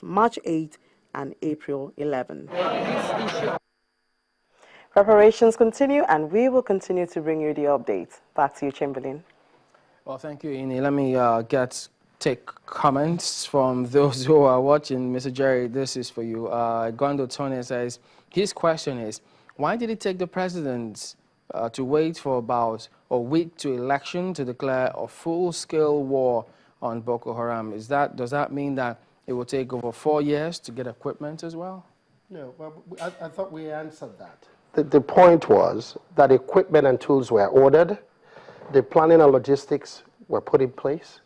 March 8 and April 11. Preparations continue, and we will continue to bring you the updates. Back to you, Chamberlain. Well, thank you, Ini. Let me take comments from those who are watching. Mr. Jerry, this is for you. Gondo Tony says, his question is, why did it take the president to wait for about a week to election to declare a full-scale war on Boko Haram? Does that mean that it will take over 4 years to get equipment as well? No, well, I thought we answered that. The point was that equipment and tools were ordered, the planning and logistics were put in place,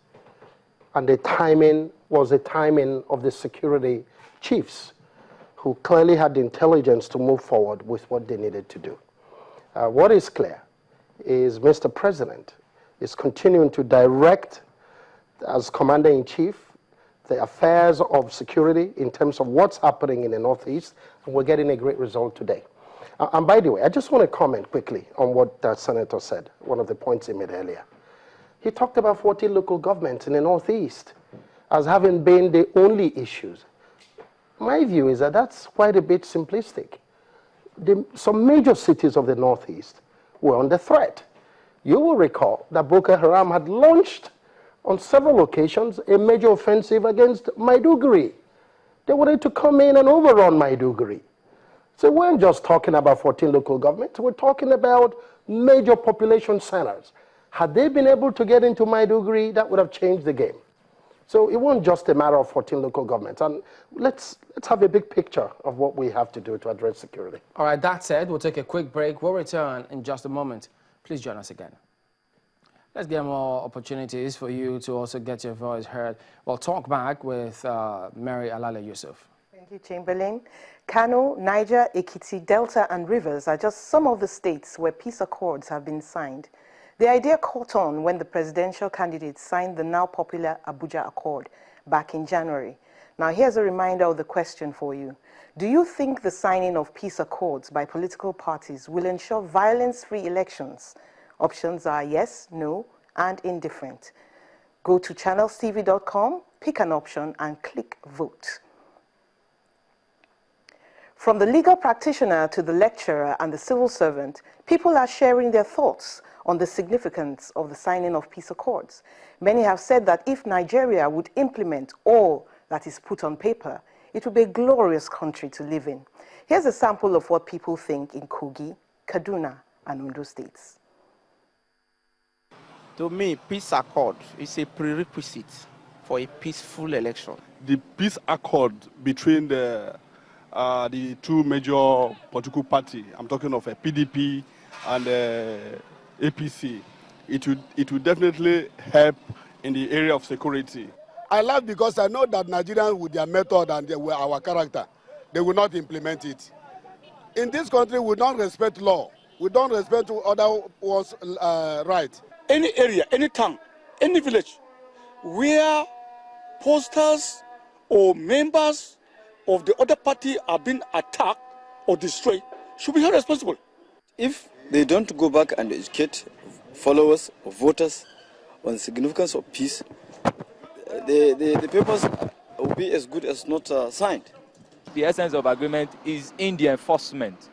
and the timing was the timing of the security chiefs who clearly had the intelligence to move forward with what they needed to do. What is clear is Mr. President is continuing to direct, as Commander-in-Chief, the affairs of security in terms of what's happening in the Northeast, and we're getting a great result today. And by the way, I just want to comment quickly on what that Senator said, one of the points he made earlier. He talked about 14 local governments in the Northeast as having been the only issues. My view is that that's quite a bit simplistic. Some major cities of the Northeast were under threat. You will recall that Boko Haram had launched on several occasions a major offensive against Maiduguri. They wanted to come in and overrun Maiduguri. So we weren't just talking about 14 local governments, we're talking about major population centers. Had they been able to get into Maiduguri, that would have changed the game. So it wasn't just a matter of 14 local governments. And let's have a big picture of what we have to do to address security. All right, that said, we'll take a quick break. We'll return in just a moment. Please join us again. Let's get more opportunities for you to also get your voice heard. We'll talk back with Mary Alale Yusuf. Thank you, Chamberlain. Kano, Niger, Ekiti, Delta, and Rivers are just some of the states where peace accords have been signed. The idea caught on when the presidential candidates signed the now popular Abuja Accord back in January. Now, here's a reminder of the question for you. Do you think the signing of peace accords by political parties will ensure violence-free elections? Options are yes, no, and indifferent. Go to channelstv.com, pick an option, and click vote. From the legal practitioner to the lecturer and the civil servant, people are sharing their thoughts on the significance of the signing of peace accords. Many have said that if Nigeria would implement all that is put on paper, it would be a glorious country to live in. Here's a sample of what people think in Kogi, Kaduna, and Ondo states. To me, peace accord is a prerequisite for a peaceful election. The peace accord between the two major political parties, I'm talking of a PDP and APC, it would definitely help in the area of security. I laugh because I know that Nigerians, with their method and our character, they will not implement it. In this country, we don't respect law. We don't respect other one's rights. Any area, any town, any village where posters or members of the other party are being attacked or destroyed should be held responsible. If they don't go back and educate followers or voters on the significance of peace, the papers will be as good as not signed. The essence of agreement is in the enforcement,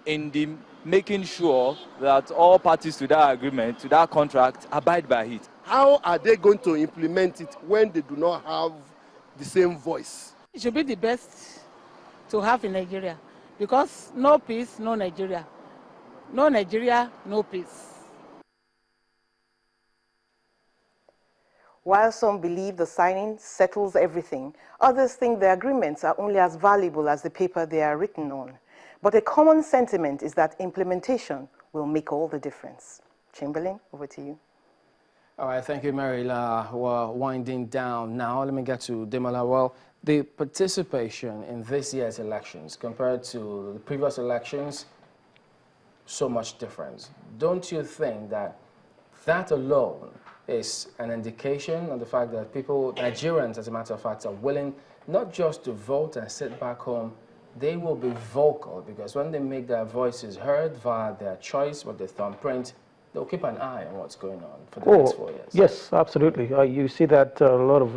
in the making sure that all parties to that agreement, to that contract, abide by it. How are they going to implement it when they do not have the same voice? It should be the best to have in Nigeria, because no peace, no Nigeria. No Nigeria, no peace. While some believe the signing settles everything, others think the agreements are only as valuable as the paper they are written on. But a common sentiment is that implementation will make all the difference. Chamberlain, over to you. All right, thank you, Mary. We're winding down now. Let me get to Demola. Well, the participation in this year's elections compared to the previous elections, so much difference. Don't you think that that alone is an indication of the fact that people, Nigerians, as a matter of fact, are willing not just to vote and sit back home, they will be vocal, because when they make their voices heard via their choice or their thumbprint, they'll keep an eye on what's going on for the next 4 years. Yes, absolutely. You see that a lot of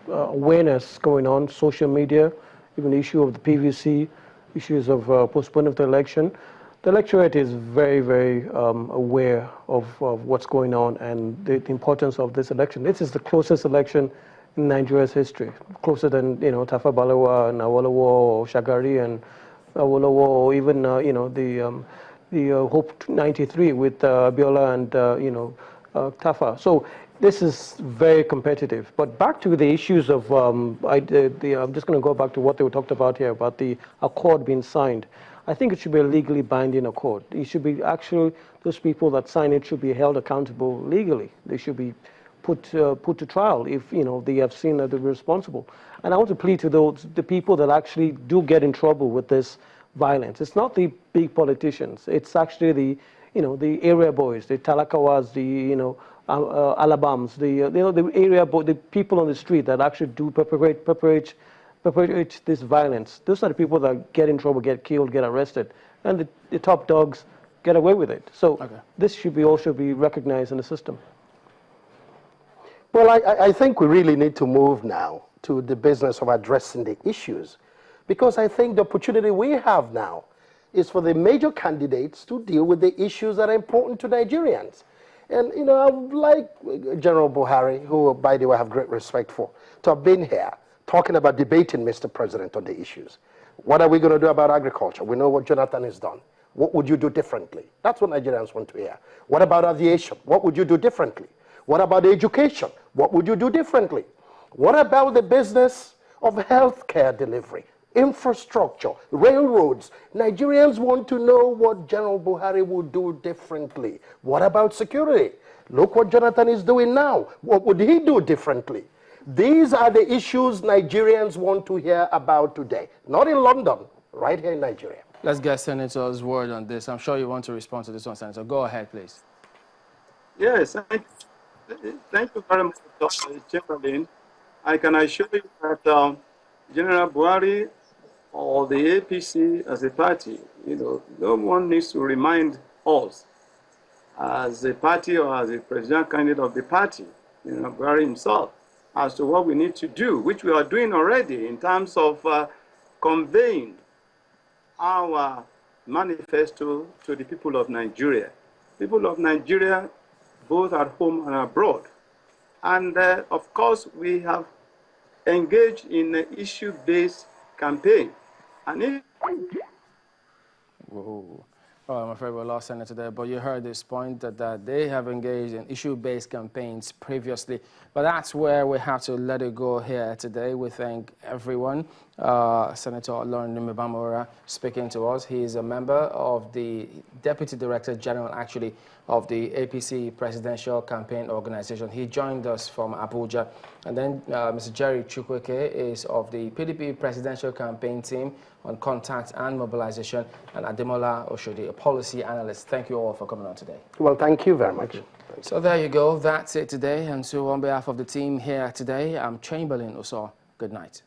awareness going on, social media, even the issue of the PVC, issues of postponement of the election. The electorate is very, very aware of what's going on and the importance of this election. This is the closest election in Nigeria's history, closer than, Tafa Balewa and Awolowo or Shagari and Awolowo, or even, the Hope 93 with Abiola and, Tafa. So this is very competitive. But back to the issues of, I'm just going to go back to what they were talked about here, about the accord being signed. I think it should be a legally binding accord. It should be actually, those people that sign it should be held accountable legally. They should be put to trial if, they have seen that they're responsible. And I want to plead to the people that actually do get in trouble with this violence. It's not the big politicians. It's actually the area boys, the Talakawas, the, Alabams, the area boys, the people on the street that actually do perpetrate this violence. Those are the people that get in trouble, get killed, get arrested. And the top dogs get away with it. So this should also be recognized in the system. Well, I think we really need to move now to the business of addressing the issues, because I think the opportunity we have now is for the major candidates to deal with the issues that are important to Nigerians. And, I would like General Buhari, who, by the way, I have great respect for, to have been here talking about debating Mr. President on the issues. What are we going to do about agriculture? We know what Jonathan has done. What would you do differently? That's what Nigerians want to hear. What about aviation? What would you do differently? What about education? What would you do differently? What about the business of healthcare delivery, infrastructure, railroads? Nigerians want to know what General Buhari would do differently. What about security? Look what Jonathan is doing now. What would he do differently? These are the issues Nigerians want to hear about today. Not in London, right here in Nigeria. Let's get Senator's word on this. I'm sure you want to respond to this one, Senator. Go ahead, please. Yes, thank you very much, Dr. Chamberlain. I can assure you that General Buhari or the APC as a party, no one needs to remind us as a party or as a presidential candidate of the party, Buhari himself, as to what we need to do, which we are doing already in terms of conveying our manifesto to the people of Nigeria. People of Nigeria, both at home and abroad. And of course, we have engaged in an issue-based campaign. And Whoa. Oh, I'm afraid we lost Senator there, but you heard this point that they have engaged in issue-based campaigns previously. But that's where we have to let it go here today. We thank everyone. Senator Lauren Nimibamora speaking to us. He is a member of the Deputy Director General, actually, of the APC Presidential Campaign Organization. He joined us from Abuja. And then Mr. Jerry Chukwueke is of the PDP Presidential Campaign Team on Contact and Mobilization, and Ademola Oshodi, a policy analyst. Thank you all for coming on today. Well, thank you very much. So there you go. That's it today. And so on behalf of the team here today, I'm Chamberlain Oso. Good night.